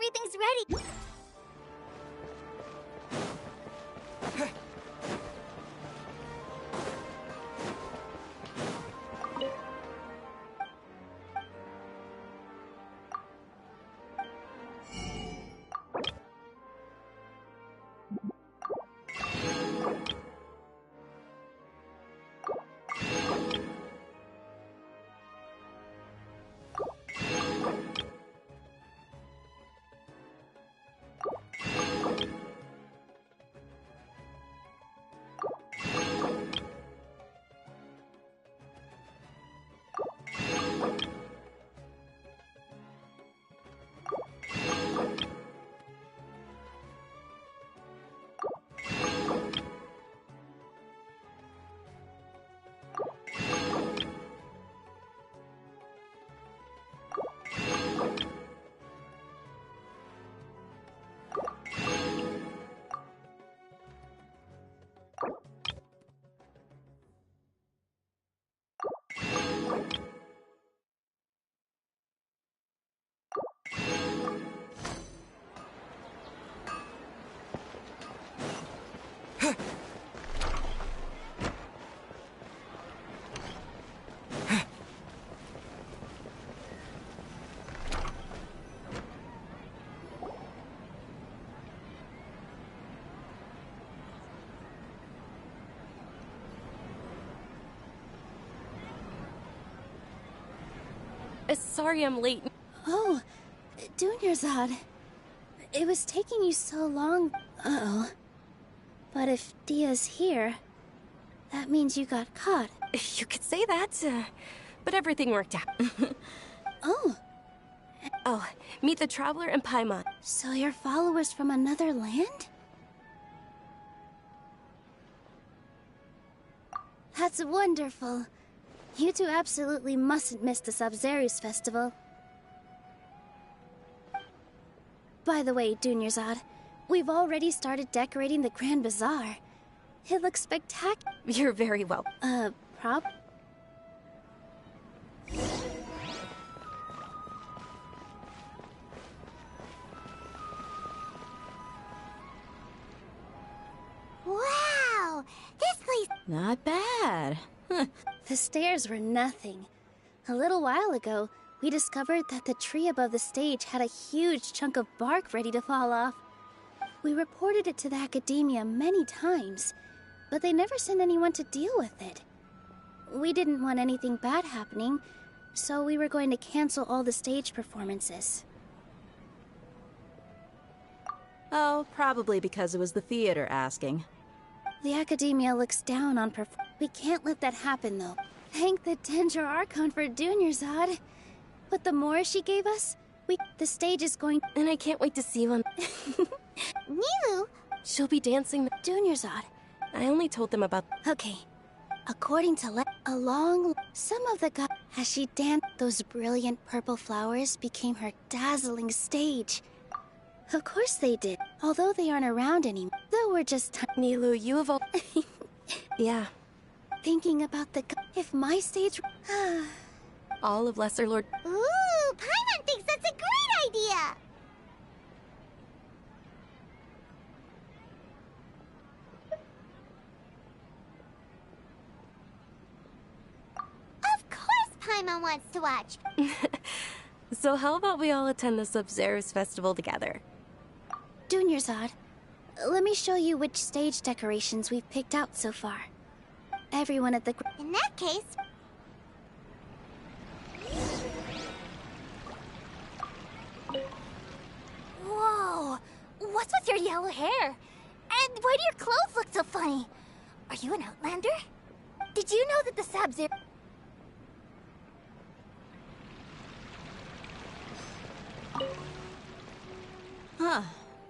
everything's ready. Sorry I'm late. Oh, Dunyarzad. It was taking you so long. Uh-oh. But if Dia's here, that means you got caught. You could say that, but everything worked out. Oh. Oh, meet the Traveler and Paimon. So you're followers from another land? That's wonderful. You two absolutely mustn't miss the Sabzeruz festival. By the way, Dunyarzad, we've already started decorating the Grand Bazaar. It looks spectacular. You're very welcome. Prop? Wow! This place... Not bad. The stairs were nothing. A little while ago, we discovered that the tree above the stage had a huge chunk of bark ready to fall off. We reported it to the academia many times, but they never sent anyone to deal with it. We didn't want anything bad happening, so we were going to cancel all the stage performances. Oh, probably because it was the theater asking. The academia looks down on We can't let that happen, though. Thank the Dendra Archon for Dunyarzad. But the more she gave us, the stage is going... And I can't wait to see you on... Nilu! She'll be dancing... Dunyarzad. I only told them about... Okay. According to some of the guys... As she danced, those brilliant purple flowers became her dazzling stage. Of course they did. Although they aren't around anymore. Though we're just... Nilu, you have all... Yeah. Thinking about if my stage... All of Lesser Lord... Ooh, Paimon thinks that's a great idea! Of course Paimon wants to watch! So how about we all attend the Sabzeruz festival together? Dunyarzad, let me show you which stage decorations we've picked out so far. Everyone at the... In that case... Whoa! What's with your yellow hair? And why do your clothes look so funny? Are you an outlander? Did you know that the Sabzer... Huh.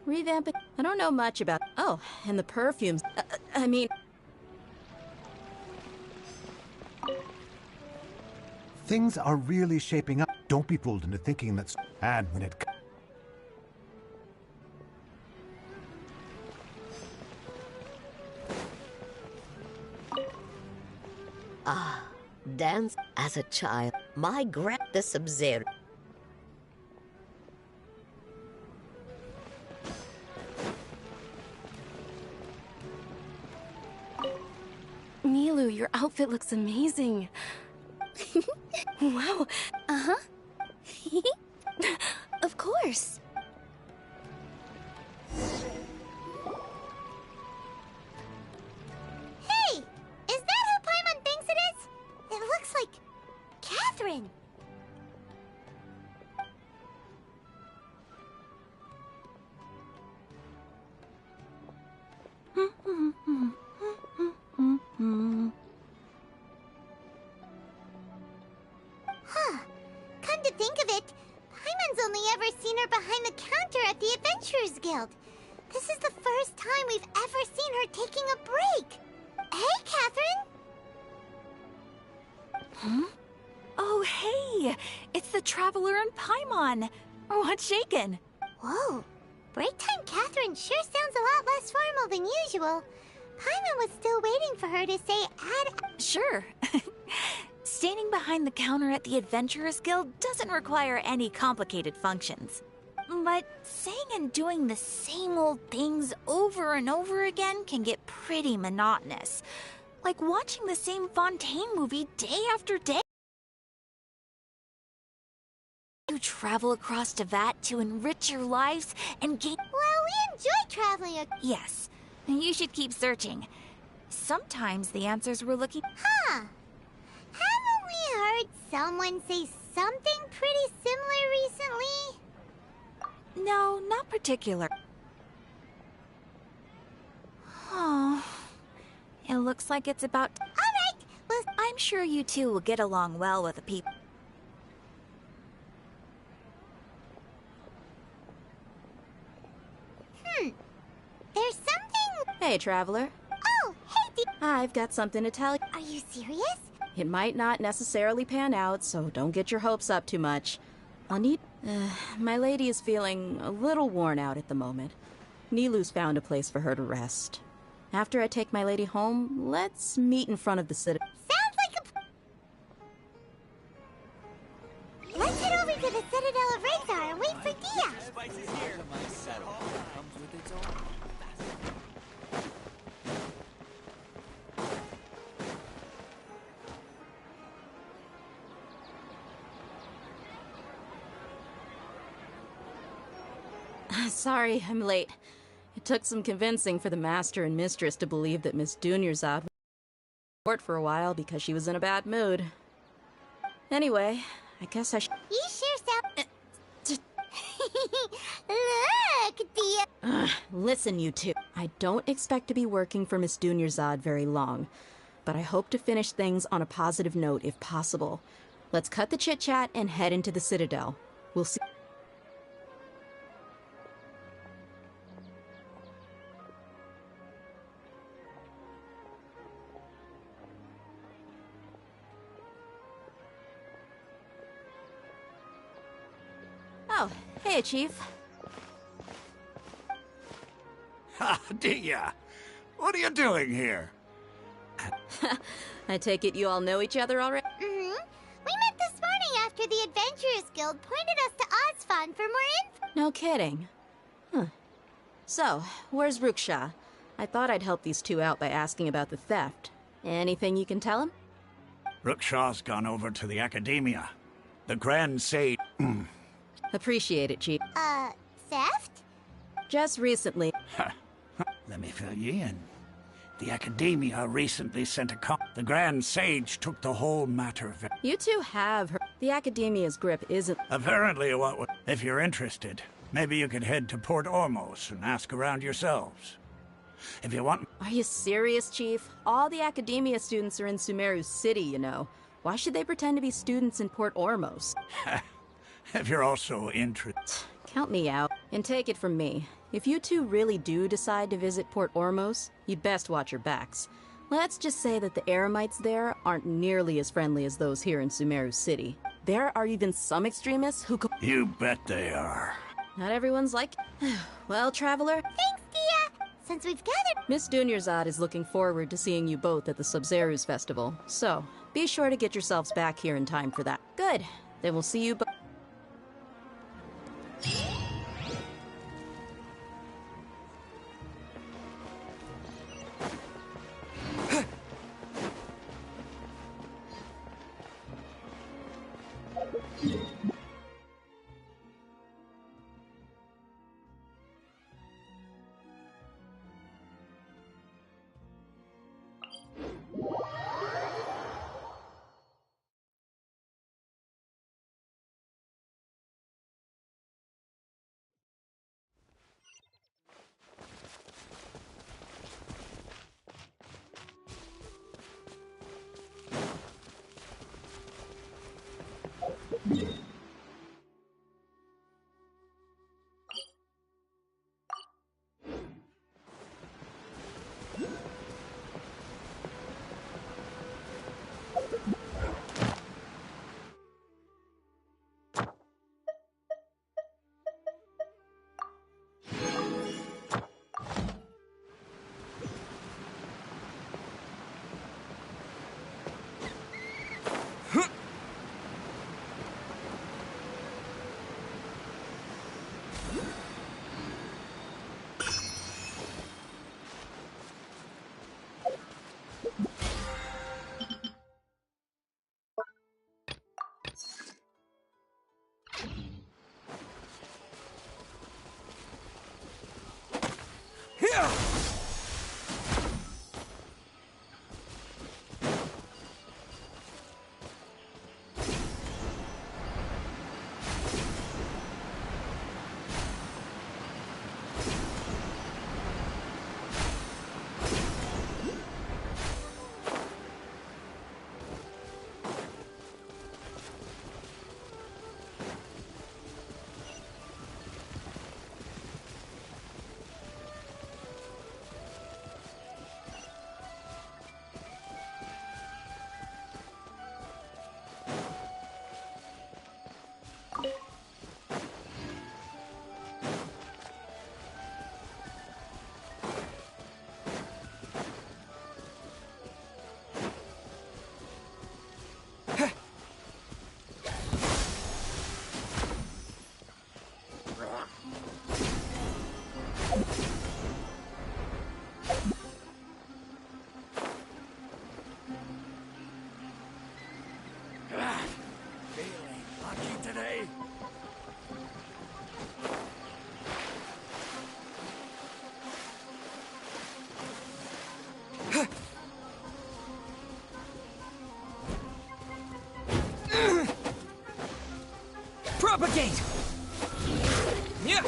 Revamp it. I don't know much about... Oh, and the perfumes. I mean... Things are really shaping up. Don't be fooled into thinking that's... And when it... Dance as a child. My the Sabzeruz. Nilu, your outfit looks amazing. Wow. Uh-huh. Of course. Hey! Is that who Paimon thinks it is? It looks like Catherine. Huh. Come to think of it, Paimon's only ever seen her behind the counter at the Adventurers Guild. This is the first time we've ever seen her taking a break. Hey, Catherine! Oh, hey! It's the Traveler and Paimon! What's shaken? Whoa. Break time Catherine sure sounds a lot less formal than usual. Paimon was still waiting for her to say Sure. Standing behind the counter at the Adventurers Guild doesn't require any complicated functions. But saying and doing the same old things over and over again can get pretty monotonous. Like watching the same Fontaine movie day after day. You travel across Tevat to enrich your lives and gain... Well, we enjoy traveling. Yes, you should keep searching. Sometimes the answers we're looking... Huh. Haven't we heard someone say something pretty similar recently? No, not particular. Oh, it looks like it's about... Alright, well... I'm sure you two will get along well with the people. There's something... Hey, Traveler. Oh, hey, I've got something to tell you. Are you serious? It might not necessarily pan out, so don't get your hopes up too much. I'll need... my lady is feeling a little worn out at the moment. Nilu's found a place for her to rest. After I take my lady home, let's meet in front of the citadel. Sounds like a... Let's head over to the Citadel of Razor and wait for Dia. Sorry, I'm late. It took some convincing for the master and mistress to believe that Miss Dunyarzad was short for a while because she was in a bad mood. Anyway, I guess I should... You sure sound... Look, Dia. Listen, you two. I don't expect to be working for Miss Dunyarzad very long, but I hope to finish things on a positive note if possible. Let's cut the chit-chat and head into the Citadel. We'll see... Oh, hey, Chief. Ha, Dia! What are you doing here? I take it you all know each other already? We met this morning after the Adventurers Guild pointed us to Ozfon for more info. No kidding. Huh. So, where's Ruksha? I thought I'd help these two out by asking about the theft. Anything you can tell him? Rookshaw's gone over to the Academia. The Grand Sage... Appreciate it, Chief. Theft? Just recently... Let me fill you in. The Academia recently sent a The Grand Sage took the whole matter very... You two have heard... The Academia's grip isn't... Apparently what would... If you're interested, maybe you could head to Port Ormos and ask around yourselves. If you want... Are you serious, Chief? All the Academia students are in Sumeru City, you know. Why should they pretend to be students in Port Ormos? If you're also interested... Count me out. And take it from me. If you two really do decide to visit Port Ormos, you'd best watch your backs. Let's just say that the Eremites there aren't nearly as friendly as those here in Sumeru City. There are even some extremists who co- You bet they are. Not everyone's like... Well, Traveler... Thanks, Dia. Since we've gathered... Miss Dunyarzad is looking forward to seeing you both at the Sub-Zerus Festival, so be sure to get yourselves back here in time for that. Good. Then we'll see you both... Feeling lucky today. Propagate! Yeah!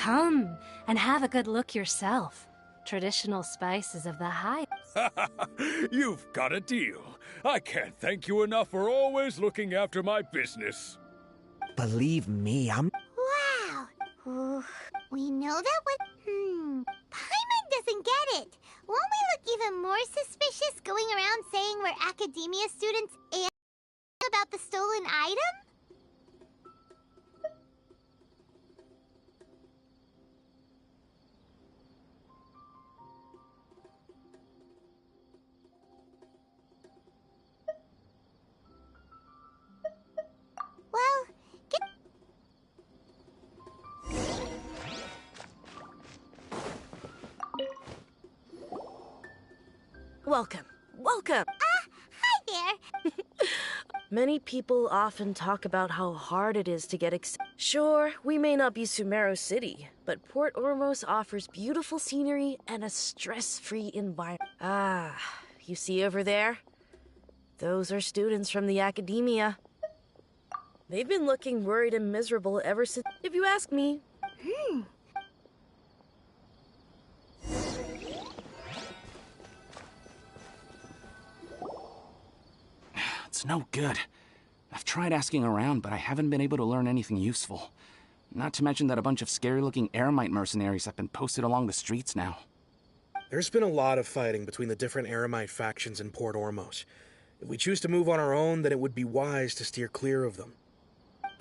Come and have a good look yourself. Traditional spices of the high. You've got a deal. I can't thank you enough for always looking after my business. Believe me, I'm... Wow. Ooh, we know that what... Paimon doesn't get it. Won't we look even more suspicious going around saying we're academia students and about the stolen item? Well, Welcome. Welcome. hi there. Many people often talk about how hard it is to get Sure, we may not be Sumeru City, but Port Ormos offers beautiful scenery and a stress-free environment. Ah, you see over there? Those are students from the academia. They've been looking worried and miserable ever since, if you ask me. It's no good. I've tried asking around, but I haven't been able to learn anything useful. Not to mention that a bunch of scary-looking Eremite mercenaries have been posted along the streets now. There's been a lot of fighting between the different Eremite factions in Port Ormos. If we choose to move on our own, then it would be wise to steer clear of them.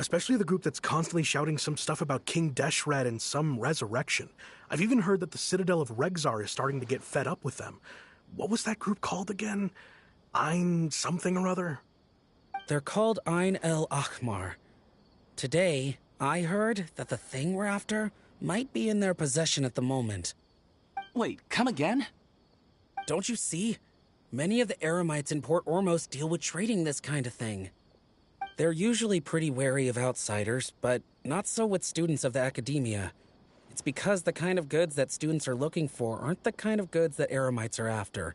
Especially the group that's constantly shouting some stuff about King Deshret and some resurrection. I've even heard that the Citadel of Regzar is starting to get fed up with them. What was that group called again? Ein something or other? They're called Ein El Ahmar. Today, I heard that the thing we're after might be in their possession at the moment. Wait, come again? Don't you see? Many of the Eremites in Port Ormos deal with trading this kind of thing. They're usually pretty wary of outsiders, but not so with students of the academia. It's because the kind of goods that students are looking for aren't the kind of goods that Eremites are after.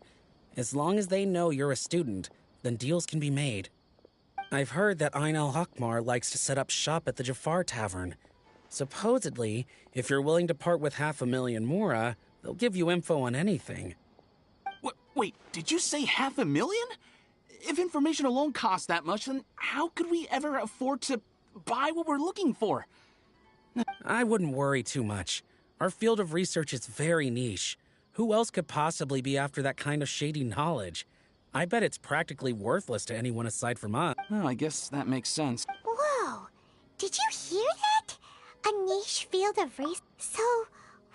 As long as they know you're a student, then deals can be made. I've heard that Ein al-Hakmar likes to set up shop at the Jafar Tavern. Supposedly, if you're willing to part with 500,000 Mora, they'll give you info on anything. Wait, did you say 500,000? If information alone costs that much, then how could we ever afford to buy what we're looking for? I wouldn't worry too much. Our field of research is very niche. Who else could possibly be after that kind of shady knowledge? I bet it's practically worthless to anyone aside from us. Well, I guess that makes sense. Whoa! Did you hear that? A niche field of research. So,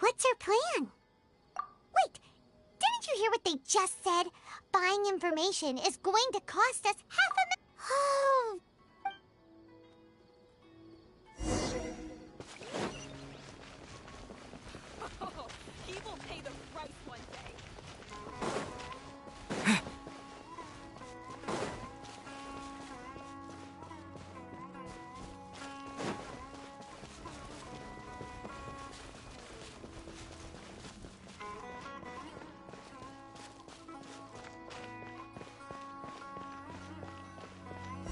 what's your plan? Wait, didn't you hear what they just said? Buying information is going to cost us 500,000. Oh. He will pay the price one day.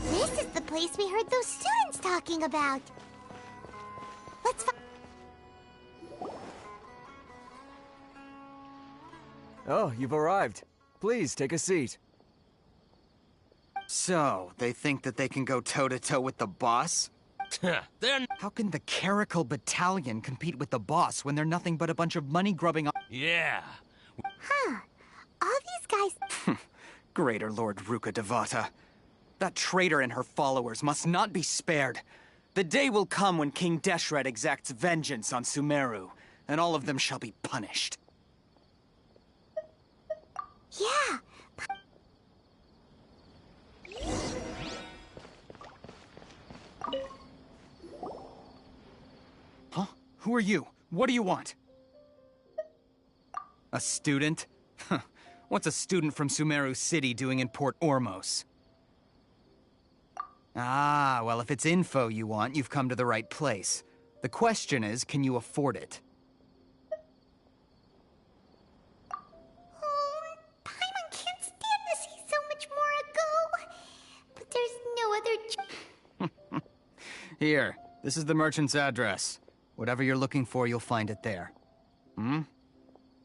This is the place we heard those students talking about. Let's Oh, you've arrived. Please, take a seat. So, they think that they can go toe-to-toe with the boss? Then How can the Caracal Battalion compete with the boss when they're nothing but a bunch of money-grubbing... yeah. Huh. All these guys... Greater Lord Ruka Devata. That traitor and her followers must not be spared. The day will come when King Deshret exacts vengeance on Sumeru, and all of them shall be punished. Yeah. Huh? Who are you? What do you want? A student? Huh. What's a student from Sumeru City doing in Port Ormos? Ah, well, if it's info you want, you've come to the right place. The question is, can you afford it? Oh, Paimon can't stand to see so much more ago. But there's no other... Here, this is the merchant's address. Whatever you're looking for, you'll find it there. Hmm?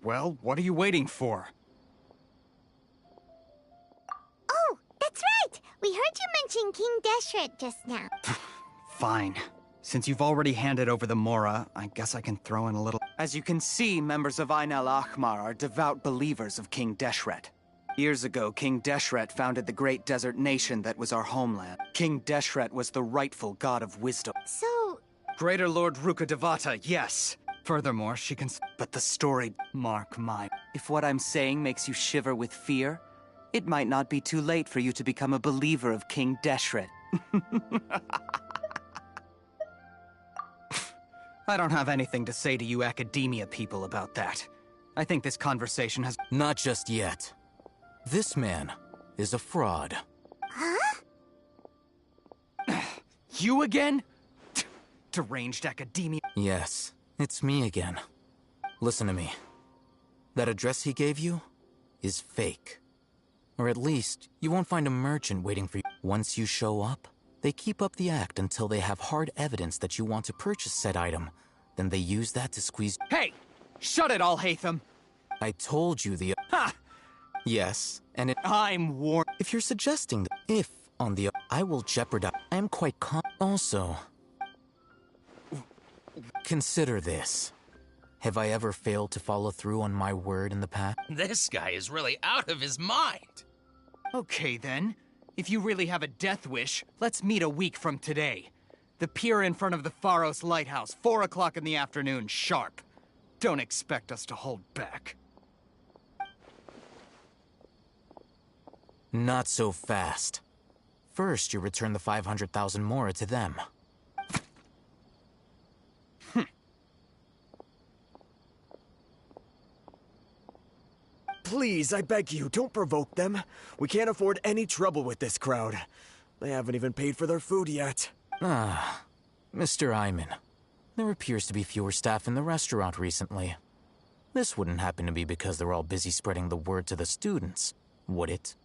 Well, what are you waiting for? Oh, that's right! We heard you mention King Deshret just now. Fine. Since you've already handed over the Mora, I guess I can throw in a little... As you can see, members of Ain al-Ahmar are devout believers of King Deshret. Years ago, King Deshret founded the great desert nation that was our homeland. King Deshret was the rightful god of wisdom. So... Greater Lord Ruka Devata, yes. Furthermore, she can... But the story... Mark my... If what I'm saying makes you shiver with fear, it might not be too late for you to become a believer of King Deshret. I don't have anything to say to you academia people about that. I think this conversation has... Not just yet. This man is a fraud. Huh? You again? Deranged academia... Yes, it's me again. Listen to me. That address he gave you is fake. Or at least, you won't find a merchant waiting for you. Once you show up, they keep up the act until they have hard evidence that you want to purchase said item. Then they use that to squeeze... Hey! Shut it all, Hatham! I told you the... Ha! Yes, and it... I'm warned. If you're suggesting that if, on the... I will jeopardize... I am quite Also... Consider this. Have I ever failed to follow through on my word in the past? This guy is really out of his mind. Okay, then. If you really have a death wish, let's meet a week from today. The pier in front of the Pharos Lighthouse, 4 o'clock in the afternoon, sharp. Don't expect us to hold back. Not so fast. First, you return the 500,000 Mora to them. Please, I beg you, don't provoke them. We can't afford any trouble with this crowd. They haven't even paid for their food yet. Ah, Mr. Iman. There appears to be fewer staff in the restaurant recently. This wouldn't happen to be because they're all busy spreading the word to the students, would it?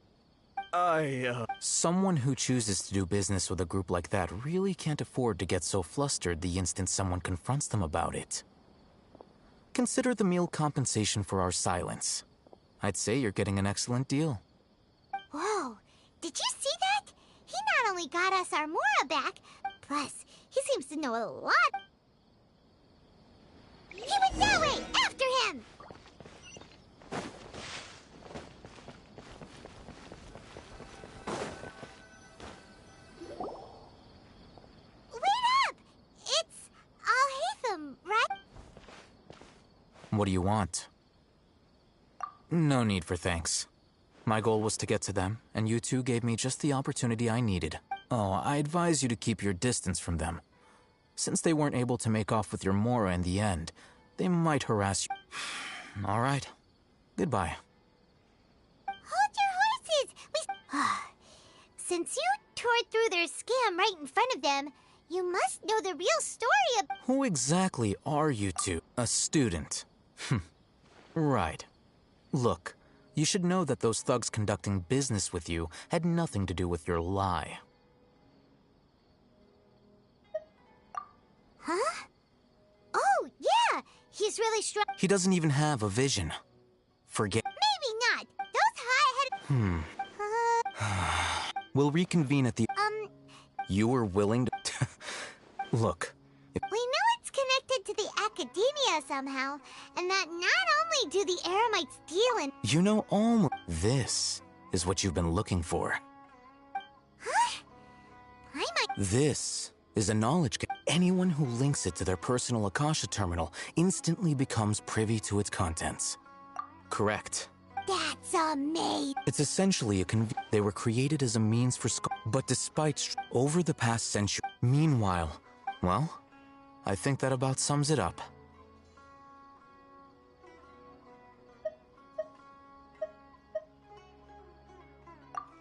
Someone who chooses to do business with a group like that really can't afford to get so flustered the instant someone confronts them about it. Consider the meal compensation for our silence. I'd say you're getting an excellent deal. Whoa, did you see that? He not only got us our Mora back, plus, he seems to know a lot. He went that way! After him! Wait up! It's Al-Hatham, right? What do you want? No need for thanks. My goal was to get to them, and you two gave me just the opportunity I needed. Oh, I advise you to keep your distance from them. Since they weren't able to make off with your Mora in the end, they might harass you. All right. Goodbye. Hold your horses! Since you tore through their scam right in front of them, you must know the real story of... Who exactly are you two? A student. Right. Look, you should know that those thugs conducting business with you had nothing to do with your lie. Huh? Oh, yeah! He's really strong. He doesn't even have a vision. Forget... Maybe not. Those high-headed... We'll reconvene at the... You were willing to... Look... We know it's connected to the academia somehow, and that not only do the Eremites deal in... You know almost... This is what you've been looking for. Huh? This is a knowledge... Anyone who links it to their personal Akasha terminal instantly becomes privy to its contents. Correct. That's amazing. It's essentially a They were created as a means for but despite over the past century... Meanwhile, well... I think that about sums it up.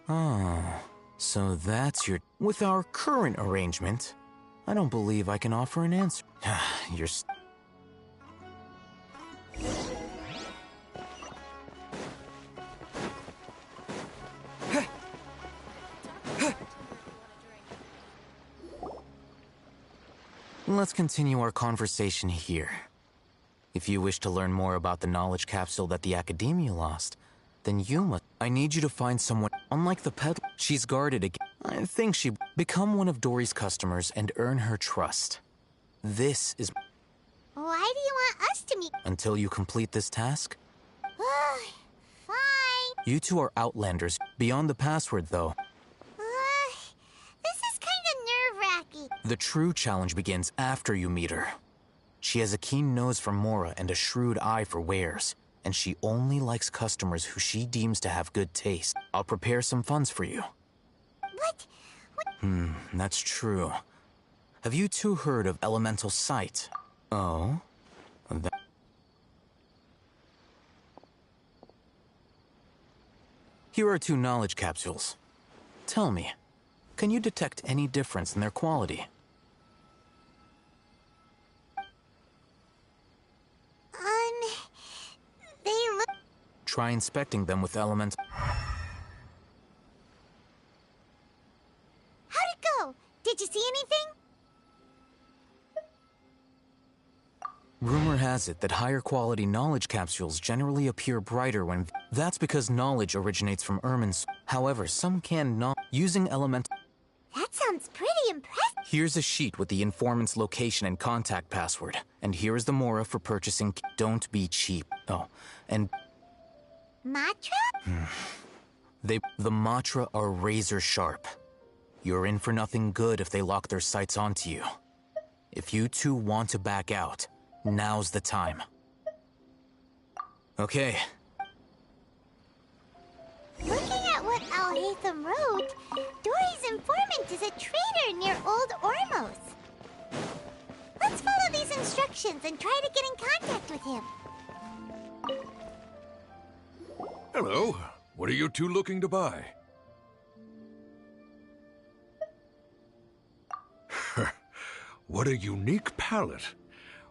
Oh, so that's your... With our current arrangement, I don't believe I can offer an answer. You're... Let's continue our conversation here. If you wish to learn more about the knowledge capsule that the Academia lost, then you must... I need you to find someone... Unlike the peddler, she's guarded again. I think she... Become one of Dory's customers and earn her trust. This is... Why do you want us to meet? Until you complete this task? Fine. You two are Outlanders. Beyond the password, though. This is kind of nerve-wracking. The true challenge begins after you meet her. She has a keen nose for Mora and a shrewd eye for wares, and she only likes customers who she deems to have good taste. I'll prepare some funds for you. What? That's true. Have you two heard of Elemental Sight? Oh? Here are 2 knowledge capsules. Tell me, can you detect any difference in their quality? They look... Try inspecting them with elements. How'd it go? Did you see anything? Rumor has it that higher quality knowledge capsules generally appear brighter when... That's because knowledge originates from Ermin's. However, some can not... Using element... That sounds pretty impressive. Here's a sheet with the informant's location and contact password. And here is the Mora for purchasing... Don't be cheap. Oh, and... Matra? The Matra are razor sharp. You're in for nothing good if they lock their sights onto you. If you two want to back out, now's the time. Okay. Looking at what Al-Haytham wrote, Dory's informant is a trader near Old Ormos. Let's follow these instructions and try to get in contact with him. Hello. What are you two looking to buy? What a unique palette.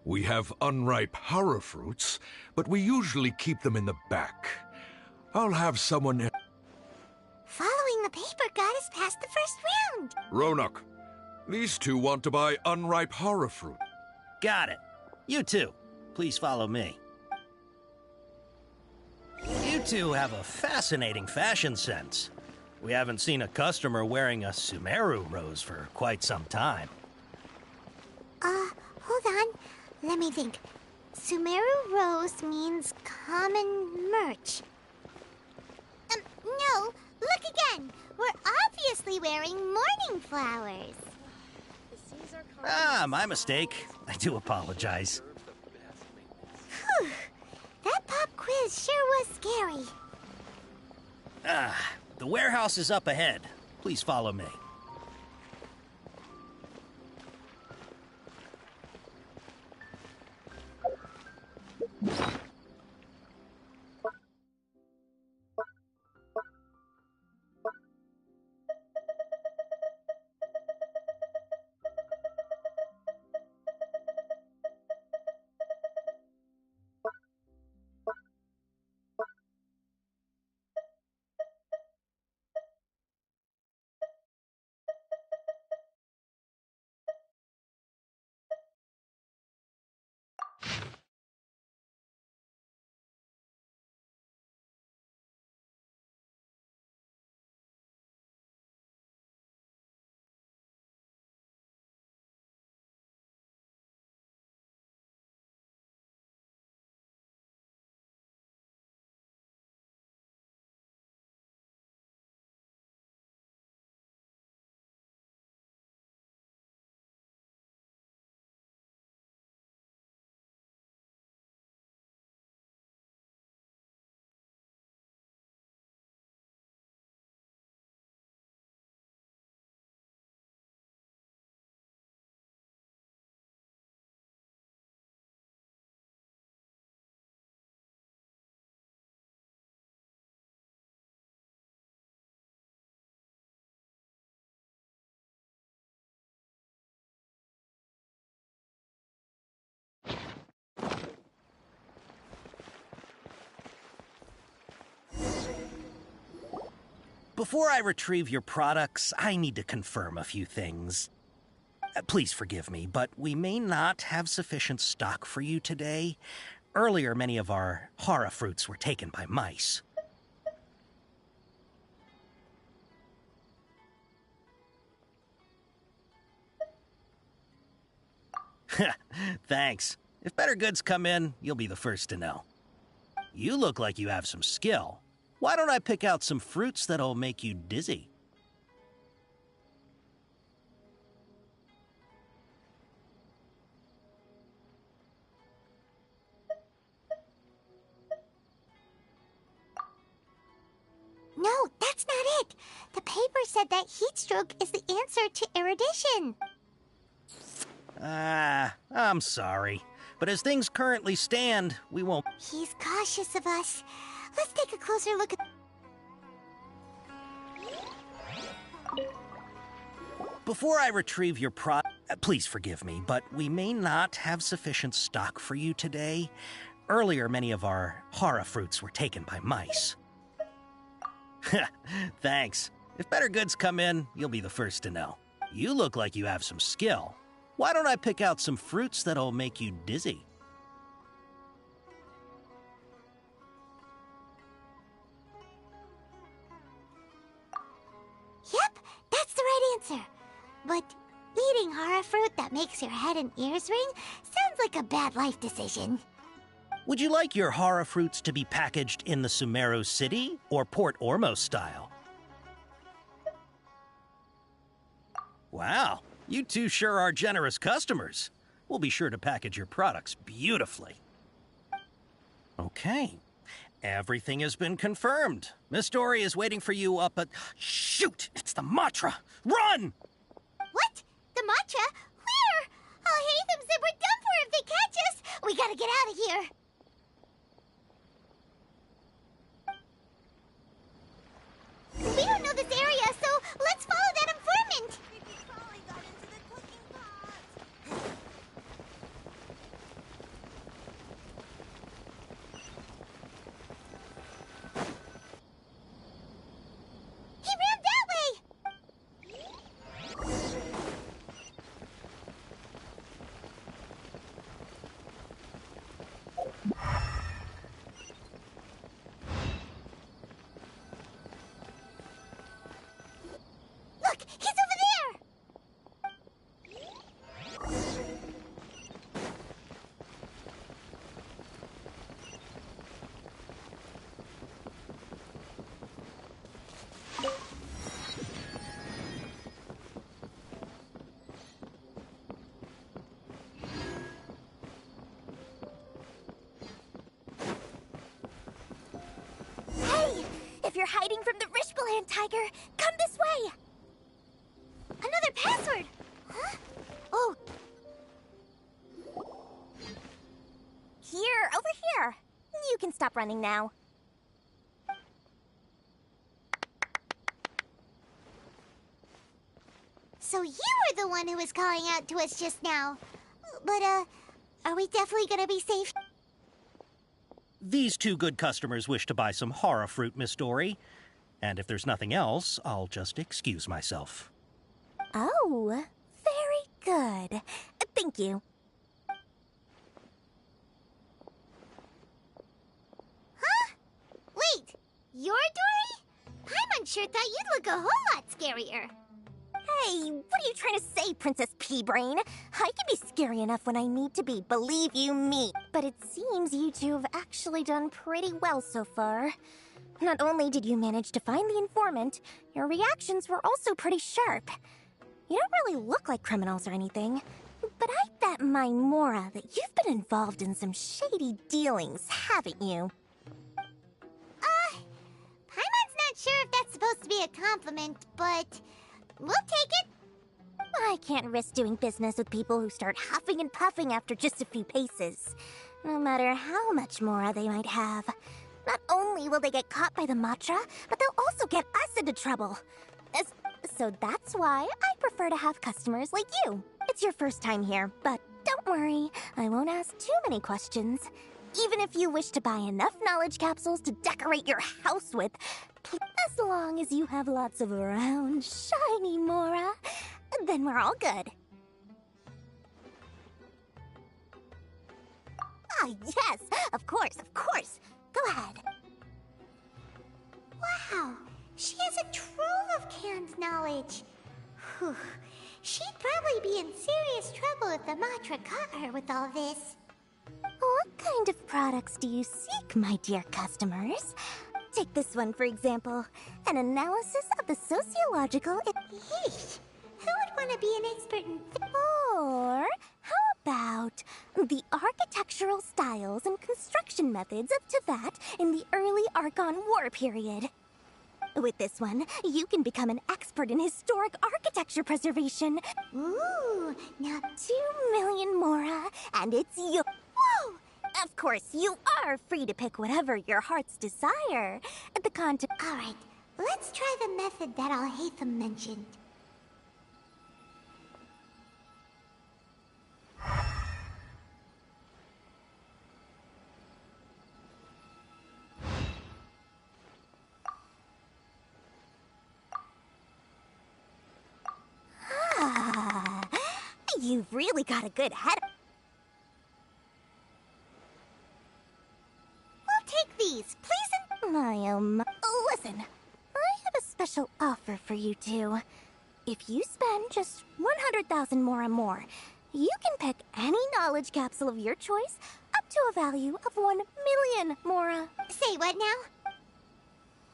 We have unripe horror fruits, but we usually keep them in the back. I'll have someone... Following the paper got us past the first round. Ronak, these two want to buy unripe horror fruit. Got it. You two, please follow me. You two have a fascinating fashion sense. We haven't seen a customer wearing a Sumeru rose for quite some time. Hold on. Let me think. Sumeru rose means common merch. No. Look again. We're obviously wearing morning flowers. Ah, my mistake. I do apologize. Whew. That pop quiz sure was scary. The warehouse is up ahead. Please follow me. Before I retrieve your products, I need to confirm a few things. Please forgive me, but we may not have sufficient stock for you today. Earlier, many of our hara fruits were taken by mice. Thanks. If better goods come in, you'll be the first to know. You look like you have some skill. Why don't I pick out some fruits that'll make you dizzy? No, that's not it. The paper said that heat stroke is the answer to erudition. I'm sorry. But as things currently stand, we won't... He's cautious of us. Let's take a closer look at... Before I retrieve your please forgive me, but we may not have sufficient stock for you today. Earlier, many of our hara fruits were taken by mice. Thanks. If better goods come in, you'll be the first to know. You look like you have some skill. Why don't I pick out some fruits that'll make you dizzy? Yep, that's the right answer. But eating hara fruit that makes your head and ears ring sounds like a bad life decision. Would you like your hara fruits to be packaged in the Sumeru City or Port Ormos style? Wow, you two sure are generous customers. We'll be sure to package your products beautifully. Okay, everything has been confirmed. Miss Dory is waiting for you up at... Shoot! It's the Matra! Run! What? The matcha? Where? I'll hate them said we're done for if they catch us. We gotta get out of here. We don't know this area, so let's follow that informant. He ran that way. Look, he's over there! Hey! If you're hiding from the Rishbaland tiger, come this way! Another password! Huh? Oh. Here, over here. You can stop running now. So you were the one who was calling out to us just now. But, are we definitely gonna be safe? These two good customers wish to buy some hara fruit, Miss Dory. And if there's nothing else, I'll just excuse myself. Oh, very good. Thank you. Huh? Wait, you're Dory? Paimon sure thought you'd look a whole lot scarier. Hey, what are you trying to say, Princess Pea-Brain? I can be scary enough when I need to be, believe you me. But it seems you two have actually done pretty well so far. Not only did you manage to find the informant, your reactions were also pretty sharp. You don't really look like criminals or anything, but I bet my Mora that you've been involved in some shady dealings, haven't you? Paimon's not sure if that's supposed to be a compliment, but we'll take it. I can't risk doing business with people who start huffing and puffing after just a few paces, no matter how much Mora they might have. Not only will they get caught by the Matra, but they'll also get us into trouble. So that's why I prefer to have customers like you. It's your first time here, but don't worry, I won't ask too many questions. Even if you wish to buy enough knowledge capsules to decorate your house with, as long as you have lots of round, shiny Mora, then we're all good. Ah, yes! Of course, of course! Go ahead. Wow, she has a trove of canned knowledge. Whew. She'd probably be in serious trouble if the Matra caught her with all this. What kind of products do you seek, my dear customers? Take this one, for example. An analysis of the sociological... Yeesh. Who would want to be an expert in... Or how about the architectural styles and construction methods of Teyvat in the early Archon War period? With this one, you can become an expert in historic architecture preservation. Ooh, now 2 million Mora, and it's you. Whoa! Of course, you are free to pick whatever your heart's desire. The content. All right, let's try the method that Al-Haytham mentioned. Ah, you've really got a good head. We'll take these, please. Listen, I have a special offer for you two. If you spend just 100,000 Mora more, you can pick any knowledge capsule of your choice up to a value of 1 million Mora. Say what now?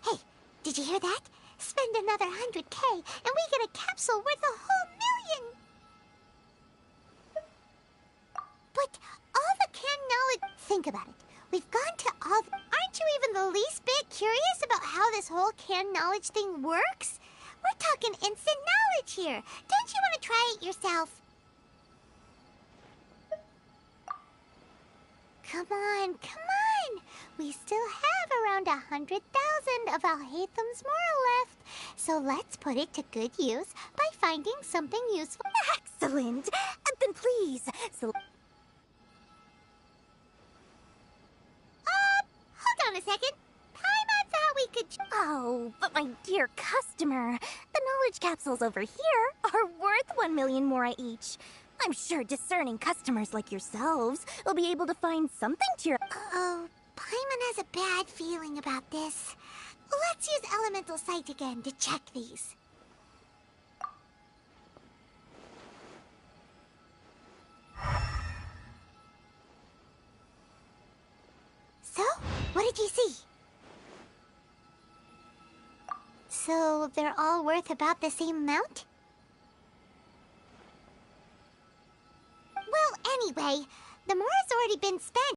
Hey, did you hear that? Spend another 100K and we get a capsule worth a whole million! But all the canned knowledge... Think about it. We've gone to all... Aren't you even the least bit curious about how this whole canned knowledge thing works? We're talking instant knowledge here. Don't you want to try it yourself? Come on, come on! We still have around 100,000 of Al-Haytham's Mora left. So let's put it to good use by finding something useful. Excellent! Then please, hold on a second. Paimon thought we could... Oh, but my dear customer, the knowledge capsules over here are worth 1 million Mora each. I'm sure discerning customers like yourselves will be able to find something to your... Uh-oh, Paimon has a bad feeling about this. Let's use Elemental Sight again to check these. So, what did you see? So, they're all worth about the same amount? Well, anyway, the Mora's already been spent.